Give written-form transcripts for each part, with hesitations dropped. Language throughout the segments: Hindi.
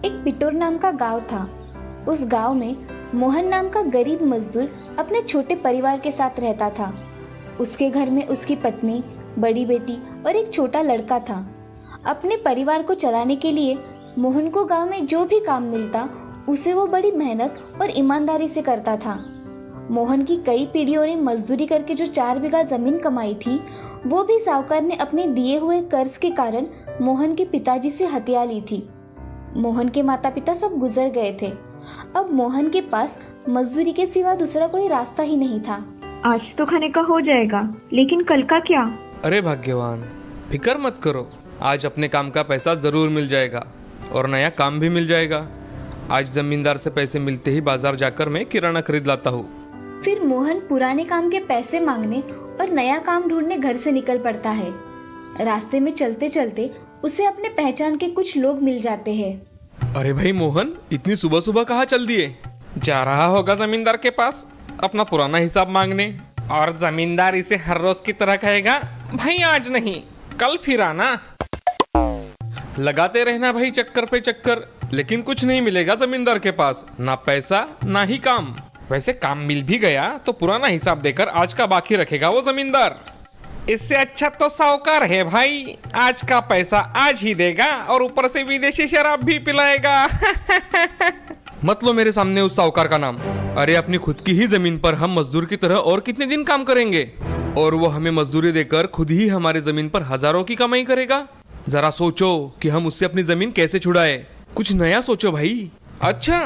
एक पिटोर नाम का गांव था। उस गांव में मोहन नाम का गरीब मजदूर अपने छोटे परिवार के साथ रहता था। उसके घर में उसकी पत्नी, बड़ी बेटी और एक छोटा लड़का था। अपने परिवार को चलाने के लिए मोहन को गांव में जो भी काम मिलता उसे वो बड़ी मेहनत और ईमानदारी से करता था। मोहन की कई पीढ़ियों ने मजदूरी करके जो 4 बीघा जमीन कमाई थी, वो भी साहूकार ने अपने दिए हुए कर्ज के कारण मोहन के पिताजी से हथिया ली थी। मोहन के माता पिता सब गुजर गए थे। अब मोहन के पास मजदूरी के सिवा दूसरा कोई रास्ता ही नहीं था। आज तो खाने का हो जाएगा, लेकिन कल का क्या? अरे भाग्यवान, फिक्र मत करो, आज अपने काम का पैसा जरूर मिल जाएगा और नया काम भी मिल जाएगा। आज जमींदार से पैसे मिलते ही बाजार जाकर मैं किराना खरीद लाता हूँ। फिर मोहन पुराने काम के पैसे मांगने और नया काम ढूंढने घर से निकल पड़ता है। रास्ते में चलते चलते उसे अपने पहचान के कुछ लोग मिल जाते हैं। अरे भाई मोहन, इतनी सुबह सुबह कहाँ चल दिए? जा रहा होगा जमींदार के पास अपना पुराना हिसाब मांगने, और जमींदार इसे हर रोज की तरह कहेगा, भाई आज नहीं कल फिर आना। लगाते रहना भाई चक्कर पे चक्कर, लेकिन कुछ नहीं मिलेगा जमींदार के पास, ना पैसा ना ही काम। वैसे काम मिल भी गया तो पुराना हिसाब देकर आज का बाकी रखेगा वो जमींदार। इससे अच्छा तो साहूकार है भाई, आज का पैसा आज ही देगा और ऊपर से विदेशी शराब भी पिलाएगा। मत लो मेरे सामने उस साहूकार का नाम। अरे अपनी खुद की ही जमीन पर हम मजदूर की तरह और कितने दिन काम करेंगे, और वो हमें मजदूरी देकर खुद ही हमारे जमीन पर हजारों की कमाई करेगा। जरा सोचो कि हम उससे अपनी जमीन कैसे छुड़ाए। कुछ नया सोचो भाई। अच्छा,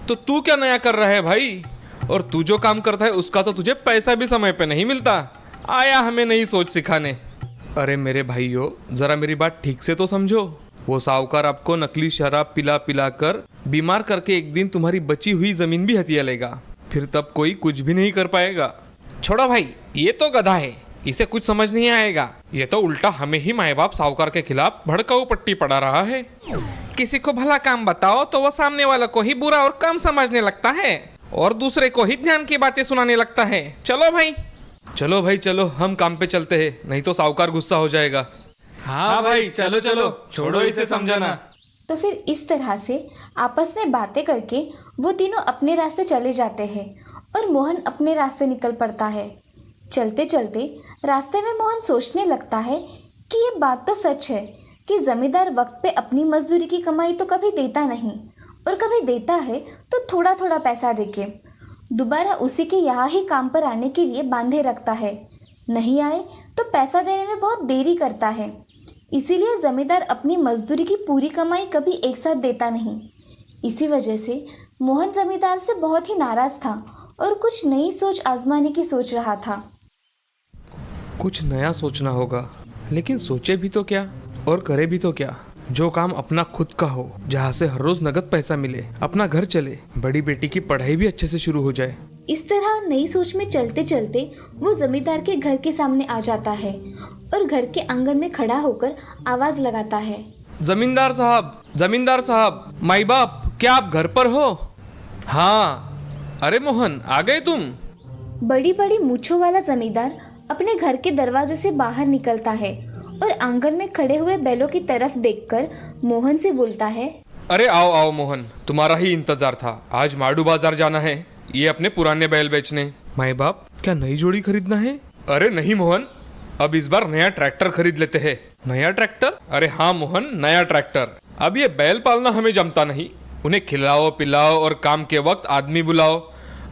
तो तू क्या नया कर रहा है भाई? और तू जो काम करता है उसका तो तुझे पैसा भी समय पे नहीं मिलता। आया हमें नई सोच सिखाने। अरे मेरे भाइयों, जरा मेरी बात ठीक से तो समझो। वो साहूकार आपको नकली शराब पिला पिला कर बीमार करके एक दिन तुम्हारी बची हुई जमीन भी हथिया लेगा, फिर तब कोई कुछ भी नहीं कर पाएगा। छोड़ो भाई, ये तो गधा है, इसे कुछ समझ नहीं आएगा। ये तो उल्टा हमें ही माए बाप साहूकार के खिलाफ भड़काऊ पट्टी पड़ा रहा है। किसी को भला काम बताओ तो वो सामने वाला को ही बुरा और कम समझने लगता है और दूसरे को ही ध्यान की बातें सुनाने लगता है। चलो भाई चलो, हम काम पे चलते हैं, नहीं तो साहूकार गुस्सा हो जाएगा। हाँ भाई चलो चलो, छोड़ो इसे समझाना। तो फिर इस तरह से आपस में बातें करके वो तीनों अपने रास्ते चले जाते हैं और मोहन अपने रास्ते निकल पड़ता है। चलते चलते रास्ते में मोहन सोचने लगता है कि ये बात तो सच है कि जमींदार वक्त पे अपनी मजदूरी की कमाई तो कभी देता नहीं, और कभी देता है तो थोड़ा थोड़ा पैसा देके दोबारा उसी के यहाँ ही काम पर आने के लिए बांधे रखता है। नहीं आए तो पैसा देने में बहुत देरी करता है। इसीलिए जमींदार अपनी मजदूरी की पूरी कमाई कभी एक साथ देता नहीं। इसी वजह से मोहन जमींदार से बहुत ही नाराज था और कुछ नई सोच आजमाने की सोच रहा था। कुछ नया सोचना होगा, लेकिन सोचे भी तो क्या और करे भी तो क्या? जो काम अपना खुद का हो, जहाँ से हर रोज नगद पैसा मिले, अपना घर चले, बड़ी बेटी की पढ़ाई भी अच्छे से शुरू हो जाए। इस तरह नई सोच में चलते चलते वो जमींदार के घर के सामने आ जाता है और घर के आंगन में खड़ा होकर आवाज लगाता है, जमींदार साहब, माई बाप, क्या आप घर पर हो? हाँ, अरे मोहन, आ गए तुम? बड़ी बड़ी मूंछों वाला जमींदार अपने घर के दरवाजे से बाहर निकलता है और आंगन में खड़े हुए बैलों की तरफ देखकर मोहन से बोलता है, अरे आओ आओ मोहन, तुम्हारा ही इंतजार था। आज माडू बाजार जाना है, ये अपने पुराने बैल बेचने। माए बाप, क्या नई जोड़ी खरीदना है? अरे नहीं मोहन, अब इस बार नया ट्रैक्टर खरीद लेते हैं। नया ट्रैक्टर? अरे हाँ मोहन, नया ट्रैक्टर। अब ये बैल पालना हमें जमता नहीं, उन्हें खिलाओ पिलाओ और काम के वक्त आदमी बुलाओ,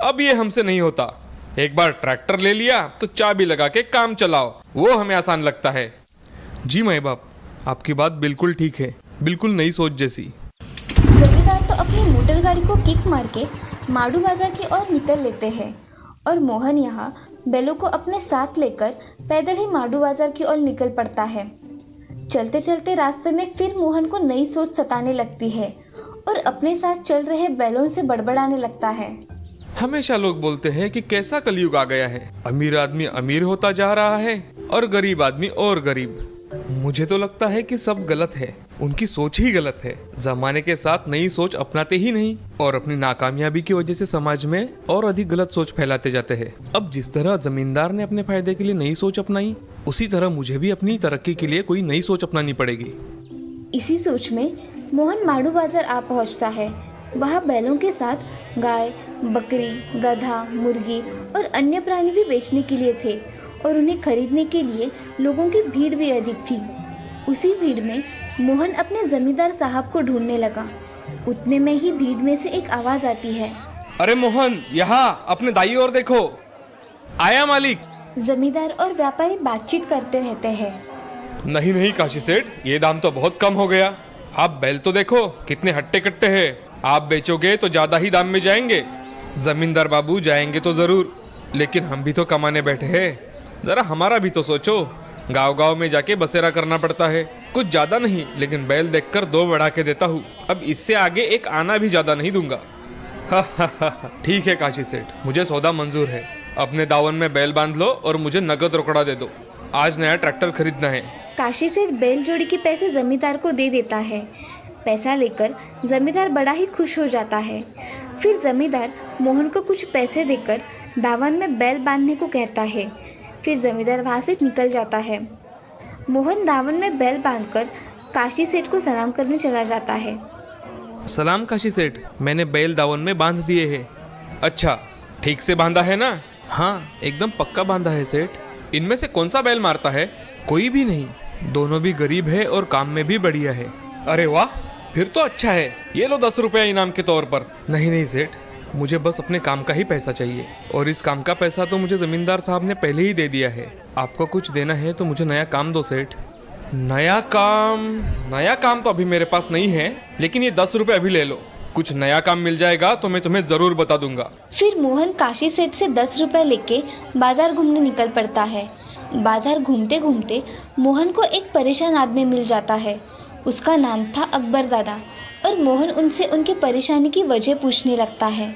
अब ये हमसे नहीं होता। एक बार ट्रैक्टर ले लिया तो चाबी लगा के काम चलाओ, वो हमें आसान लगता है। जी माए बाप, आपकी बात बिल्कुल ठीक है, बिल्कुल नई सोच जैसी। जमींदार तो अपनी मोटर गाड़ी को किक मार के माडू बाजार की ओर निकल लेते हैं और मोहन यहाँ बैलों को अपने साथ लेकर पैदल ही माडू बाजार की ओर निकल पड़ता है। चलते चलते रास्ते में फिर मोहन को नई सोच सताने लगती है और अपने साथ चल रहे बैलों से बड़बड़ाने लगता है। हमेशा लोग बोलते हैं कि कैसा कलयुग आ गया है, अमीर आदमी अमीर होता जा रहा है और गरीब आदमी और गरीब। मुझे तो लगता है कि सब गलत है, उनकी सोच ही गलत है। जमाने के साथ नई सोच अपनाते ही नहीं और अपनी नाकामयाबी की वजह से समाज में और अधिक गलत सोच फैलाते जाते हैं। अब जिस तरह जमींदार ने अपने फायदे के लिए नई सोच अपनाई, उसी तरह मुझे भी अपनी तरक्की के लिए कोई नई सोच अपनानी पड़ेगी। इसी सोच में मोहन माड़ू बाजार आ पहुंचता है। वहाँ बैलों के साथ गाय, बकरी, गधा, मुर्गी और अन्य प्राणी भी बेचने के लिए थे और उन्हें खरीदने के लिए लोगों की भीड़ भी अधिक थी। उसी भीड़ में मोहन अपने जमींदार साहब को ढूंढने लगा। उतने में ही भीड़ में से एक आवाज आती है, अरे मोहन, यहाँ अपने दाई ओर देखो, आया मालिक। जमींदार और व्यापारी बातचीत करते रहते हैं। नहीं नहीं काशी सेठ, ये दाम तो बहुत कम हो गया। आप बैल तो देखो कितने हट्टे कट्टे हैं। आप बेचोगे तो ज्यादा ही दाम में जाएंगे। जमींदार बाबू जाएंगे तो जरूर, लेकिन हम भी तो कमाने बैठे हैं। जरा हमारा भी तो सोचो। गांव गांव में जाके बसेरा करना पड़ता है। कुछ ज्यादा नहीं, लेकिन बैल देखकर 2 बढ़ा के देता हूँ। अब इससे आगे एक आना भी ज्यादा नहीं दूंगा। ठीक है काशी सेठ, मुझे सौदा मंजूर है। अपने दावन में बैल बांध लो और मुझे नगद रोकड़ा दे दो। आज नया ट्रैक्टर खरीदना है। काशी सेठ बैल जोड़ी के पैसे जमींदार को दे देता है। पैसा लेकर जमींदार बड़ा ही खुश हो जाता है। फिर जमींदार मोहन को कुछ पैसे देकर दावन में बैल बांधने को कहता है। फिर जमींदार वहाँ से निकल जाता है। मोहन दावन में बैल बांधकर काशी सेठ को सलाम करने चला जाता है। सलाम काशी सेठ, मैंने बैल दावन में बांध दिए हैं। अच्छा, ठीक से बांधा है ना? हाँ, एकदम पक्का बांधा है सेठ। इनमें से कौन सा बैल मारता है? कोई भी नहीं। दोनों भी गरीब है और काम में भी बढ़िया है। अरे वाह, फिर तो अच्छा है। ये लो 10 रुपया इनाम के तौर पर। नहीं नहीं सेठ, मुझे बस अपने काम का ही पैसा चाहिए, और इस काम का पैसा तो मुझे जमींदार साहब ने पहले ही दे दिया है। आपको कुछ देना है तो मुझे नया काम दो सेठ। नया काम तो अभी मेरे पास नहीं है, लेकिन ये 10 रुपये अभी ले लो। कुछ नया काम मिल जाएगा तो मैं तुम्हें जरूर बता दूंगा। फिर मोहन काशी सेठ से 10 रुपए लेके बाजार घूमने निकल पड़ता है। बाजार घूमते घूमते मोहन को एक परेशान आदमी मिल जाता है। उसका नाम था अकबर दादा, और मोहन उनसे उनकी परेशानी की वजह पूछने लगता है।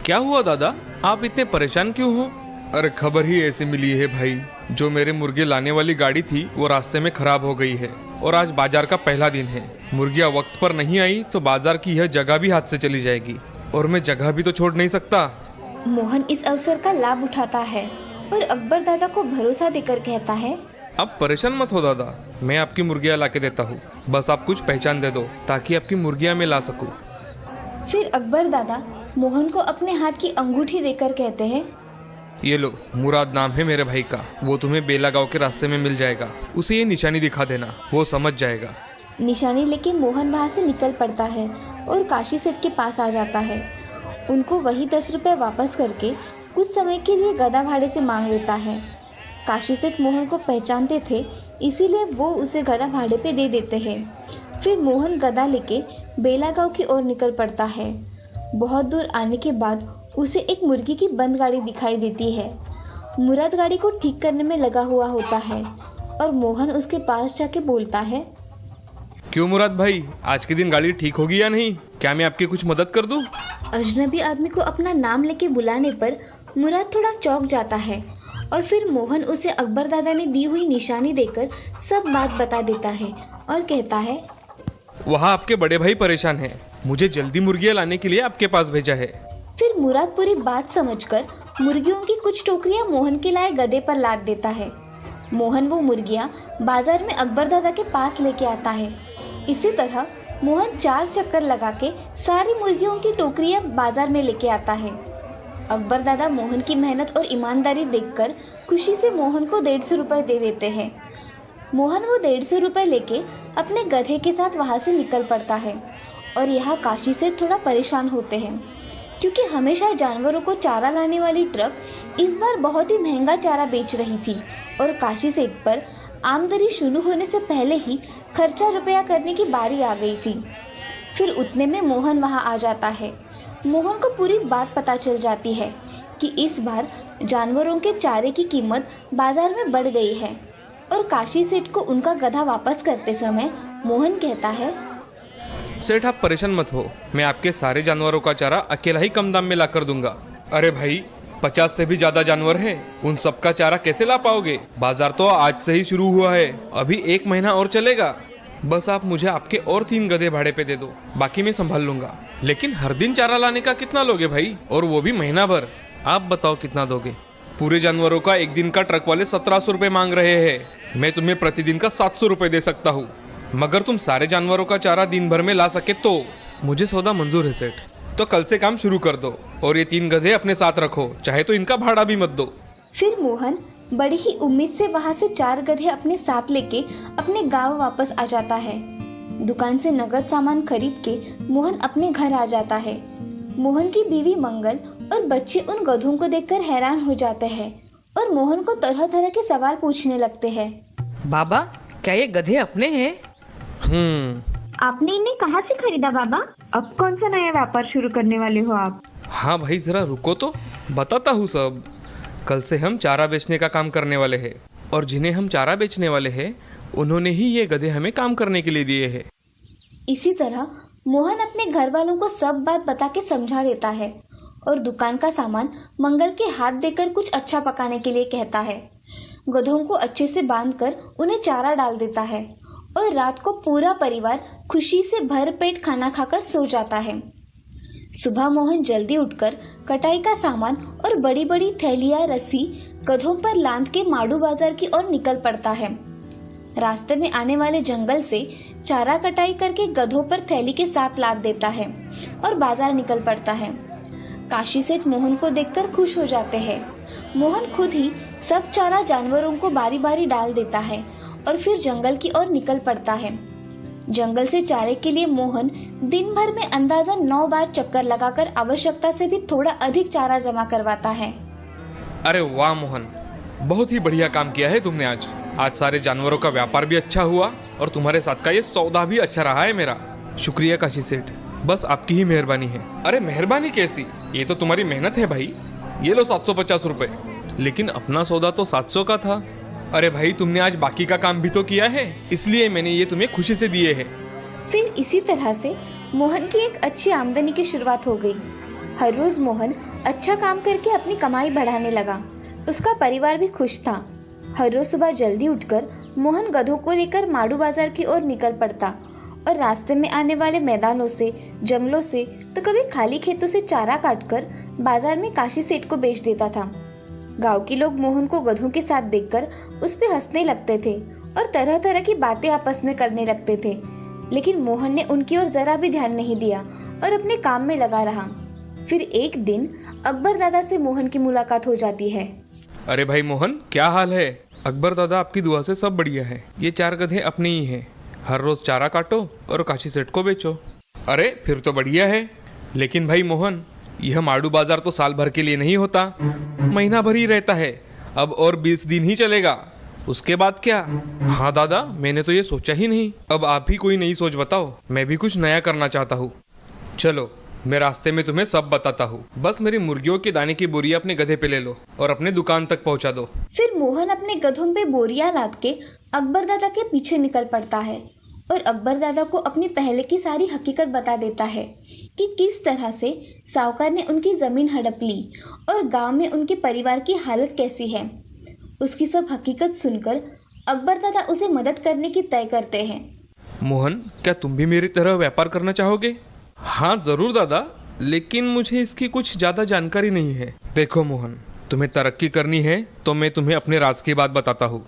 क्या हुआ दादा, आप इतने परेशान क्यों हो? अरे खबर ही ऐसी मिली है भाई, जो मेरे मुर्गे लाने वाली गाड़ी थी वो रास्ते में खराब हो गई है, और आज बाजार का पहला दिन है। मुर्गियाँ वक्त पर नहीं आई तो बाजार की यह जगह भी हाथ से चली जाएगी, और मैं जगह भी तो छोड़ नहीं सकता। मोहन इस अवसर का लाभ उठाता है और अकबर दादा को भरोसा देकर कहता है, आप परेशान मत हो दादा, मैं आपकी मुर्गियाँ ला के देता हूँ। बस आप कुछ पहचान दे दो ताकि आपकी मुर्गियाँ मैं ला सकूँ। फिर अकबर दादा मोहन को अपने हाथ की अंगूठी देकर कहते हैं, ये लो, मुराद नाम है मेरे भाई का। वो तुम्हें बेला गांव के रास्ते में मिल जाएगा। उसे ये निशानी दिखा देना, वो समझ जाएगा। निशानी लेके मोहन वहाँ से निकल पड़ता है और काशी सेठ के पास आ जाता है। उनको वही 10 रुपये वापस करके कुछ समय के लिए गधा भाड़े से मांग लेता है। काशी सेठ मोहन को पहचानते थे, इसीलिए वो उसे गधा भाड़े पे दे देते हैं। फिर मोहन गधा लेके बेला गांव की ओर निकल पड़ता है। बहुत दूर आने के बाद उसे एक मुर्गी की बंद गाड़ी दिखाई देती है। मुराद गाड़ी को ठीक करने में लगा हुआ होता है और मोहन उसके पास जाके बोलता है, क्यों मुराद भाई, आज के दिन गाड़ी ठीक होगी या नहीं? क्या मैं आपकी कुछ मदद कर दूं? अजनबी आदमी को अपना नाम लेके बुलाने पर मुराद थोड़ा चौंक जाता है, और फिर मोहन उसे अकबर दादा ने दी हुई निशानी देकर सब बात बता देता है और कहता है, वहाँ आपके बड़े भाई परेशान हैं। मुझे जल्दी मुर्गियाँ लाने के लिए आपके पास भेजा है। फिर मुराद पूरी बात समझकर मुर्गियों की कुछ टोकरियां मोहन के लाए गधे पर लाद देता है। मोहन वो मुर्गियां बाजार में अकबर दादा के पास लेके आता है। इसी तरह मोहन 4 चक्कर लगा के सारी मुर्गियों की टोकरियां बाजार में लेके आता है। अकबर दादा मोहन की मेहनत और ईमानदारी देखकर खुशी से मोहन को 150 रुपये दे देते हैं। मोहन वो 150 रुपये लेके अपने गधे के साथ वहाँ से निकल पड़ता है, और यहाँ काशी सेठ थोड़ा परेशान होते हैं, क्योंकि हमेशा जानवरों को चारा लाने वाली ट्रक इस बार बहुत ही महंगा चारा बेच रही थी, और काशी सेठ पर आमदनी शुरू होने से पहले ही खर्चा रुपया करने की बारी आ गई थी। फिर उतने में मोहन वहाँ आ जाता है। मोहन को पूरी बात पता चल जाती है कि इस बार जानवरों के चारे की कीमत बाजार में बढ़ गई है, और काशी सेठ को उनका गधा वापस करते समय मोहन कहता है, सेठ आप परेशान मत हो, मैं आपके सारे जानवरों का चारा अकेला ही कम दाम में ला कर दूंगा। अरे भाई, 50 से भी ज्यादा जानवर हैं, उन सब का चारा कैसे ला पाओगे? बाजार तो आज से ही शुरू हुआ है, अभी 1 महीना और चलेगा। बस आप मुझे आपके और 3 गधे भाड़े पे दे दो, बाकी मैं संभाल लूंगा। लेकिन हर दिन चारा लाने का कितना लोगे भाई, और वो भी महीना भर? आप बताओ कितना दोगे? पूरे जानवरों का एक दिन का ट्रक वाले 1700 रुपये मांग रहे हैं। मैं तुम्हें प्रतिदिन का 700 रुपये दे सकता हूँ। मगर तुम सारे जानवरों का चारा दिन भर में ला सके तो। मुझे सौदा मंजूर है सेठ। तो कल से काम शुरू कर दो और ये 3 गधे अपने साथ रखो, चाहे तो इनका भाड़ा भी मत दो। फिर मोहन बड़ी ही उम्मीद से वहाँ से 4 गधे अपने साथ लेके अपने गांव वापस आ जाता है। दुकान से नगद सामान खरीद के मोहन अपने घर आ जाता है। मोहन की बीवी मंगल और बच्चे उन गधों को देखकर हैरान हो जाते हैं और मोहन को तरह तरह के सवाल पूछने लगते हैं। बाबा, क्या ये गधे अपने हैं? आपने इन्हें कहाँ से खरीदा बाबा? अब कौन सा नया व्यापार शुरू करने वाले हो आप? हाँ भाई, जरा रुको तो बताता हूँ सब। कल से हम चारा बेचने का काम करने वाले हैं और जिन्हें हम चारा बेचने वाले हैं उन्होंने ही ये गधे हमें काम करने के लिए दिए हैं। इसी तरह मोहन अपने घर वालों को सब बात बता के समझा देता है और दुकान का सामान मंगल के हाथ देकर कुछ अच्छा पकाने के लिए कहता है। गधों को अच्छे से बांधकर उन्हें चारा डाल देता है और रात को पूरा परिवार खुशी से भर पेट खाना खाकर सो जाता है। सुबह मोहन जल्दी उठकर कटाई का सामान और बड़ी बड़ी थैलियां रस्सी गधों पर लांद के माडू बाजार की ओर निकल पड़ता है। रास्ते में आने वाले जंगल से चारा कटाई करके गधों पर थैली के साथ लाद देता है और बाजार निकल पड़ता है। काशी सेठ मोहन को देखकर खुश हो जाते हैं। मोहन खुद ही सब चारा जानवरों को बारी बारी डाल देता है और फिर जंगल की ओर निकल पड़ता है। जंगल से चारे के लिए मोहन दिन भर में अंदाजा 9 बार चक्कर लगाकर आवश्यकता से भी थोड़ा अधिक चारा जमा करवाता है। अरे वाह मोहन, बहुत ही बढ़िया काम किया है तुमने आज। आज सारे जानवरों का व्यापार भी अच्छा हुआ और तुम्हारे साथ का ये सौदा भी अच्छा रहा है मेरा। शुक्रिया काशी सेठ, बस आपकी ही मेहरबानी है। अरे मेहरबानी कैसी, ये तो तुम्हारी मेहनत है भाई। ये लो 750 रुपए। लेकिन अपना सौदा तो 700 का था। अरे भाई, तुमने आज बाकी का काम भी तो किया है, इसलिए मैंने ये तुम्हें खुशी से दिए हैं। फिर इसी तरह से मोहन की एक अच्छी आमदनी की शुरुआत हो गई। हर रोज मोहन अच्छा काम करके अपनी कमाई बढ़ाने लगा। उसका परिवार भी खुश था। हर रोज सुबह जल्दी उठकर मोहन गधों को लेकर माडू बाजार की ओर निकल पड़ता और रास्ते में आने वाले मैदानों से, जंगलों से तो कभी खाली खेतों से चारा काटकर बाजार में काशी सेठ को बेच देता था। गांव के लोग मोहन को गधों के साथ देखकर उस पे हंसने लगते थे और तरह तरह की बातें आपस में करने लगते थे, लेकिन मोहन ने उनकी ओर जरा भी ध्यान नहीं दिया और अपने काम में लगा रहा। फिर एक दिन अकबर दादा से मोहन की मुलाकात हो जाती है। अरे भाई मोहन, क्या हाल है? अकबर दादा, आपकी दुआ से सब बढ़िया है। ये 4 गधे अपने ही हैं। हर रोज चारा काटो और काशी सेठ को बेचो। अरे फिर तो बढ़िया है। लेकिन भाई मोहन, यह माडू बाजार तो साल भर के लिए नहीं होता, महीना भर ही रहता है। अब और 20 दिन ही चलेगा, उसके बाद क्या? हाँ दादा, मैंने तो ये सोचा ही नहीं। अब आप ही कोई नई सोच बताओ, मैं भी कुछ नया करना चाहता हूँ। चलो, मैं रास्ते में तुम्हें सब बताता हूँ। बस मेरी मुर्गियों के दाने की बोरियां अपने गधे पे ले लो और अपने दुकान तक पहुँचा दो। फिर मोहन अपने गधों पे बोरियां लाद के अकबर दादा के पीछे निकल पड़ता है और अकबर दादा को अपनी पहले की सारी हकीकत बता देता है कि किस तरह से साहूकार ने उनकी ज़मीन हड़प ली और गांव में उनके परिवार की हालत कैसी है। उसकी सब हकीकत सुनकर अकबर दादा उसे मदद करने की तय करते हैं। मोहन, क्या तुम भी मेरी तरह व्यापार करना चाहोगे? हाँ जरूर दादा, लेकिन मुझे इसकी कुछ ज़्यादा जानकारी नहीं है। देखो मोहन, तुम्हें तरक्की करनी है तो मैं तुम्हें अपने राज की बात बताता हूँ।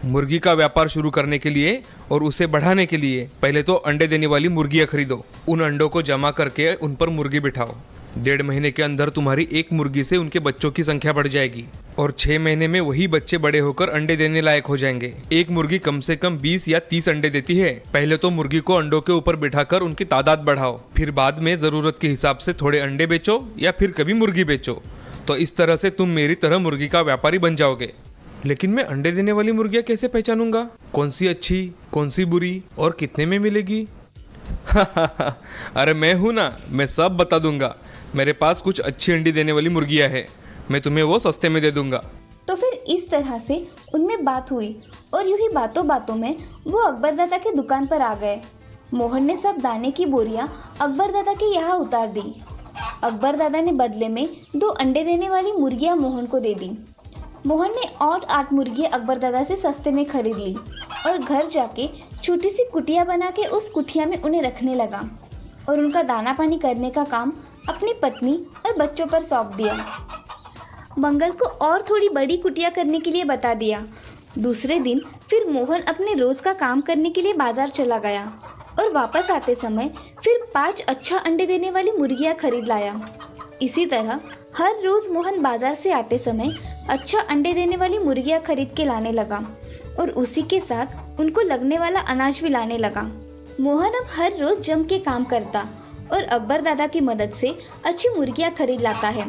मुर्गी का व्यापार शुरू करने के लिए और उसे बढ़ाने के लिए पहले तो अंडे देने वाली मुर्गियाँ खरीदो। उन अंडों को जमा करके उन पर मुर्गी बिठाओ। 1.5 महीने के अंदर तुम्हारी एक मुर्गी से उनके बच्चों की संख्या बढ़ जाएगी और 6 महीने में वही बच्चे बड़े होकर अंडे देने लायक हो जाएंगे। एक मुर्गी कम से कम 20 या 30 अंडे देती है। पहले तो मुर्गी को अंडों के ऊपर बिठाकर उनकी तादाद बढ़ाओ, फिर बाद में जरूरत के हिसाब से थोड़े अंडे बेचो या फिर कभी मुर्गी बेचो। तो इस तरह से तुम मेरी तरह मुर्गी का व्यापारी बन जाओगे। लेकिन मैं अंडे देने वाली मुर्गियाँ कैसे पहचानूंगा? कौन सी अच्छी, कौन सी बुरी और कितने में मिलेगी? अरे मैं हूं ना, मैं सब बता दूंगा। मेरे पास कुछ अच्छी अंडी देने वाली मुर्गियां हैं, मैं तुम्हें वो सस्ते में दे दूंगा। तो फिर इस तरह से उनमें बात हुई और यूं ही बातों बातों में वो अकबर दादा की दुकान पर आ गए। मोहन ने सब दाने की बोरियां अकबर दादा के यहाँ उतार दी। अकबर दादा ने बदले में 2 अंडे देने वाली मुर्गियां मोहन को दे दी। मोहन ने और 8 मुर्गियां अकबर दादा से सस्ते में खरीद ली और घर जाके छोटी सी कुटिया बना के उस कुटिया में उन्हें रखने लगा और उनका दाना पानी करने का काम अपनी पत्नी और बच्चों पर सौंप दिया। मंगल को और थोड़ी बड़ी कुटिया करने के लिए बता दिया दूसरे दिन फिर मोहन अपने रोज का काम करने के लिए बाजार चला गया और वापस आते समय फिर 5 अच्छा अंडे देने वाली मुर्गियां खरीद लाया। इसी तरह हर रोज मोहन बाजार से आते समय अच्छा अंडे देने वाली मुर्गियां खरीद के लाने लगा और उसी के साथ उनको लगने वाला अनाज भी लाने लगा। मोहन अब हर रोज जम के काम करता और अकबर दादा की मदद से अच्छी मुर्गियां खरीद लाता है।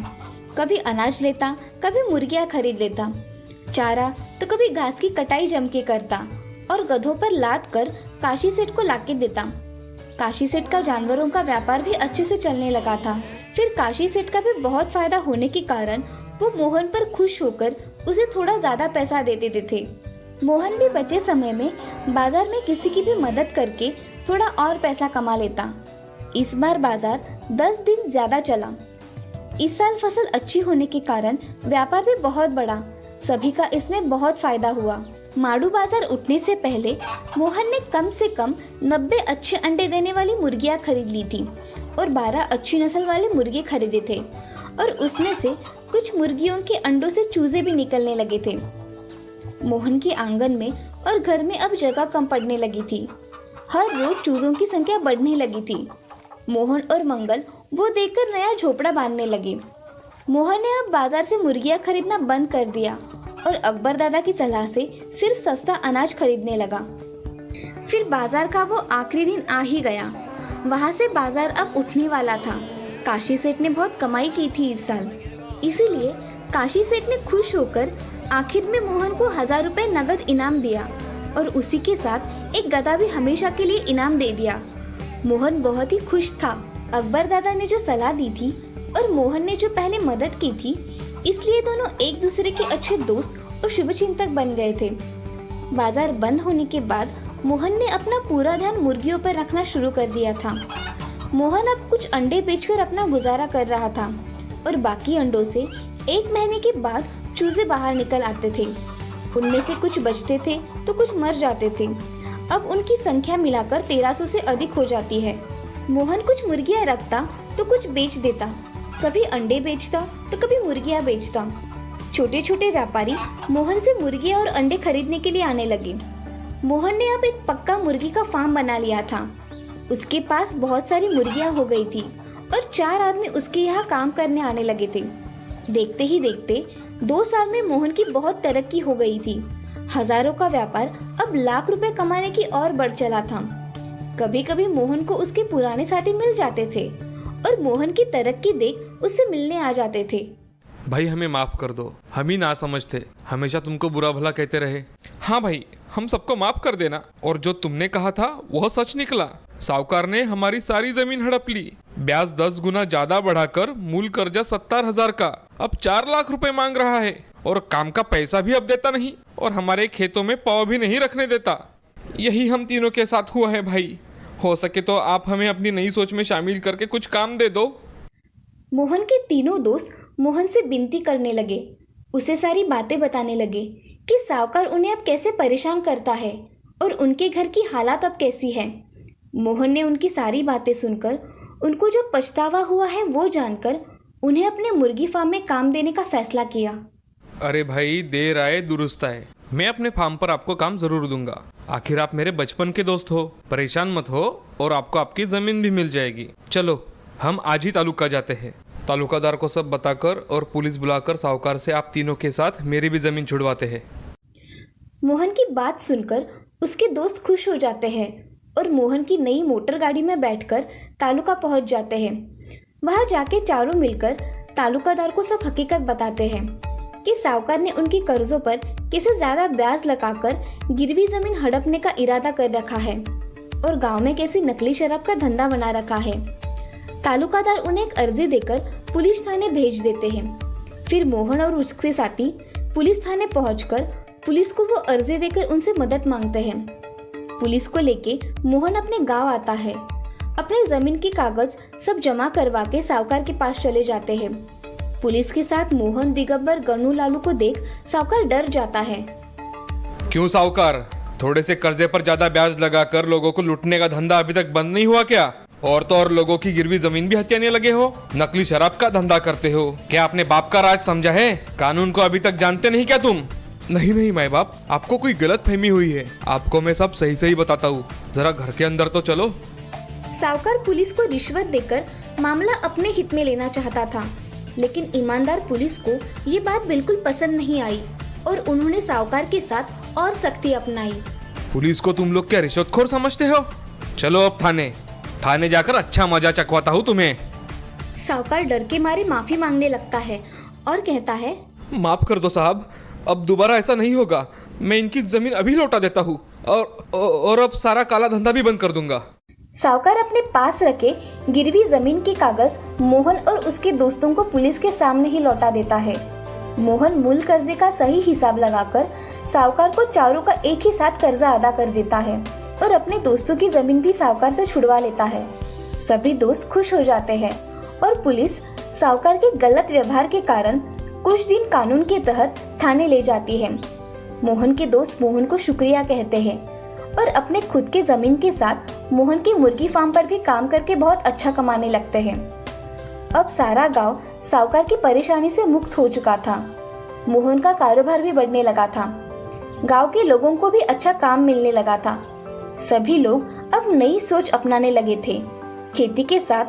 कभी अनाज लेता, कभी मुर्गियां खरीद लेता, चारा तो कभी घास की कटाई जम के करता और गधों पर लाद कर काशी सेठ को लाके देता। काशी सेठ का जानवरों का व्यापार भी अच्छे से चलने लगा था। फिर काशी सेठ का भी बहुत फायदा होने के कारण वो मोहन पर खुश होकर उसे थोड़ा ज्यादा पैसा दे देते थे। मोहन भी बचे समय में बाजार में किसी की भी मदद करके थोड़ा और पैसा कमा लेता। इस बार बाजार 10 दिन ज्यादा चला। इस साल फसल अच्छी होने के कारण व्यापार भी बहुत बढ़ा। सभी का इसमें बहुत फायदा हुआ। माड़ू बाजार उठने से पहले मोहन ने कम से कम 90 अच्छे अंडे देने वाली मुर्गियां खरीद ली थी और 12 अच्छी नस्ल वाले मुर्गे खरीदे थे और उसमें से कुछ मुर्गियों के अंडों से चूजे भी निकलने लगे थे। मोहन के आंगन में और घर में अब जगह कम पड़ने लगी थी। हर रोज चूजों की संख्या बढ़ने लगी थी। मोहन और मंगल वो देखकर नया झोपड़ा बांधने लगे। मोहन ने अब बाजार से मुर्गियां खरीदना बंद कर दिया और अकबर दादा की सलाह से सिर्फ सस्ता अनाज खरीदने लगा। फिर बाजार का वो आखिरी दिन आ ही गया। वहाँ से बाजार अब उठने वाला था। काशी सेठ ने बहुत कमाई की थी इस साल, इसीलिए काशी सेठ ने खुश होकर आखिर में मोहन को 1000 रुपए नगद इनाम दिया और उसी के साथ एक गधा भी हमेशा के लिए इनाम दे दिया। मोहन बहुत ही खुश था। अकबर दादा ने जो सलाह दी थी और मोहन ने जो पहले मदद की थी, इसलिए दोनों एक दूसरे के अच्छे दोस्त और शुभचिंतक बन गए थे। बाजार बंद होने के बाद मोहन ने अपना पूरा ध्यान मुर्गियों पर रखना शुरू कर दिया था। मोहन अब कुछ अंडे बेचकर अपना गुजारा कर रहा था और बाकी अंडों से 1 महीने के बाद चूजे बाहर निकल आते थे। उनमें से कुछ बचते थे तो कुछ मर जाते थे। अब उनकी संख्या मिलाकर 1300 से अधिक हो जाती है। मोहन कुछ मुर्गियां रखता तो कुछ बेच देता, कभी अंडे बेचता तो कभी मुर्गियां बेचता। छोटे छोटे व्यापारी मोहन से मुर्गियां और अंडे खरीदने के लिए आने लगे। मोहन ने अब एक पक्का मुर्गी का फार्म बना लिया था। उसके पास बहुत सारी मुर्गियां हो गई थी और 4 आदमी उसके यहाँ काम करने आने लगे थे। देखते ही देखते 2 साल में मोहन की बहुत तरक्की हो गई थी। हजारों का व्यापार अब लाख रुपए कमाने की ओर बढ़ चला था। कभी कभी मोहन को उसके पुराने साथी मिल जाते थे और मोहन की तरक्की देख उससे मिलने आ जाते थे। भाई हमें माफ कर दो, हम ही ना समझते, हमेशा तुमको बुरा भला कहते रहे। हाँ भाई, हम सबको माफ कर देना। और जो तुमने कहा था वह सच निकला। साहूकार ने हमारी सारी जमीन हड़प ली। ब्याज 10 गुना ज्यादा बढ़ाकर मूल कर्जा 70,000 का अब 4 लाख रुपए मांग रहा है और काम का पैसा भी अब देता नहीं और हमारे खेतों में पाँव भी नहीं रखने देता। यही हम तीनों के साथ हुआ है भाई। हो सके तो आप हमें अपनी नई सोच में शामिल करके कुछ काम दे दो। मोहन के तीनों दोस्त मोहन से विनती करने लगे, उसे सारी बातें बताने लगे कि साहूकार उन्हें अब कैसे परेशान करता है और उनके घर की हालात अब कैसी है। मोहन ने उनकी सारी बातें सुनकर उनको जो पछतावा हुआ है वो जानकर उन्हें अपने मुर्गी फार्म में काम देने का फैसला किया। अरे भाई, देर आए दुरुस्त आए। मैं अपने फार्म पर आपको काम जरूर दूंगा। आखिर आप मेरे बचपन के दोस्त हो। परेशान मत हो और आपको आपकी जमीन भी मिल जाएगी। चलो हम आज ही तालुका जाते हैं। तालुकादार को सब बताकर और पुलिस बुलाकर साहूकार से आप तीनों के साथ मेरी भी जमीन छुड़वाते हैं। मोहन की बात सुनकर उसके दोस्त खुश हो जाते हैं और मोहन की नई मोटर गाड़ी में बैठकर तालुका पहुंच जाते हैं। वहां जाके चारों मिलकर तालुकादार को सब हकीकत बताते हैं कि साहूकार ने उनकी कर्जों पर किसी ज्यादा ब्याज लगाकर गिरवी जमीन हड़पने का इरादा कर रखा है और गांव में कैसी नकली शराब का धंधा बना रखा है। तालुकादार उन्हें एक अर्जी देकर पुलिस थाने भेज देते हैं। फिर मोहन और उसके साथी पुलिस थाने पहुंचकर पुलिस को वो अर्जी देकर उनसे मदद मांगते हैं। पुलिस को लेके मोहन अपने गांव आता है। अपने जमीन के कागज सब जमा करवा के साहूकार के पास चले जाते हैं। पुलिस के साथ मोहन, दिगंबर, गन्नू लालू को देख साहूकार डर जाता है। क्यों साहूकार, थोड़े से कर्जे पर ज्यादा ब्याज लगाकर लोगों को लूटने का धंधा अभी तक बंद नहीं हुआ क्या? और तो और लोगों की गिरवी जमीन भी हथियाने लगे हो। नकली शराब का धंधा करते हो। क्या आपने बाप का राज समझा है? कानून को अभी तक जानते नहीं क्या तुम? नहीं नहीं माए बाप, आपको कोई गलत फहमी हुई है। आपको मैं सब सही सही बताता हूँ, जरा घर के अंदर तो चलो। साहूकार पुलिस को रिश्वत देकर मामला अपने हित में लेना चाहता था, लेकिन ईमानदार पुलिस को ये बात बिल्कुल पसंद नहीं आई और उन्होंने साहूकार के साथ और सख्ती अपनाई। पुलिस को तुम लोग क्या रिश्वतखोर समझते हो? चलो अब थाने जाकर अच्छा मजा चखवाता हूँ तुम्हें। साहूकार डर के मारे माफी मांगने लगता है और कहता है, माफ कर दो साहब, अब दोबारा ऐसा नहीं होगा। मैं इनकी जमीन अभी लौटा देता हूँ और अब सारा काला धंधा भी बंद कर दूंगा। साहूकार अपने पास रखे गिरवी जमीन के कागज मोहन और उसके दोस्तों को पुलिस के सामने ही लौटा देता है। मोहन मूल कर्जे का सही हिसाब लगाकर साहूकार को चारों का एक ही साथ कर्जा अदा कर देता है और अपने दोस्तों की जमीन भी साहूकार से छुड़वा लेता है। सभी दोस्त खुश हो जाते हैं और पुलिस साहूकार के गलत व्यवहार के कारण कुछ दिन कानून के तहत थाने ले जाती है। मोहन के दोस्त मोहन को शुक्रिया कहते हैं और अपने खुद के जमीन के साथ मोहन की मुर्गी फार्म पर भी काम करके बहुत अच्छा कमाने लगते हैं। अब सारा गांव साहूकार की परेशानी से मुक्त हो चुका था। मोहन का कारोबार भी बढ़ने लगा था। गांव के लोगों को भी अच्छा काम मिलने लगा था। सभी लोग अब नई सोच अपनाने लगे थे। खेती के साथ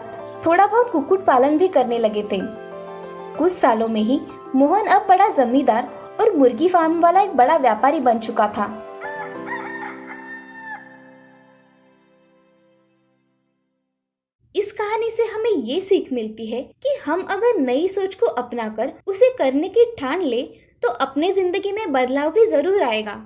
थोड़ा बहुत कुक्कुट पालन भी करने लगे थे। कुछ सालों में ही मोहन अब बड़ा जमींदार और मुर्गी फार्म वाला एक बड़ा व्यापारी बन चुका था। इस कहानी से हमें ये सीख मिलती है कि हम अगर नई सोच को अपनाकर उसे करने की ठान ले तो अपने जिंदगी में बदलाव भी जरूर आएगा।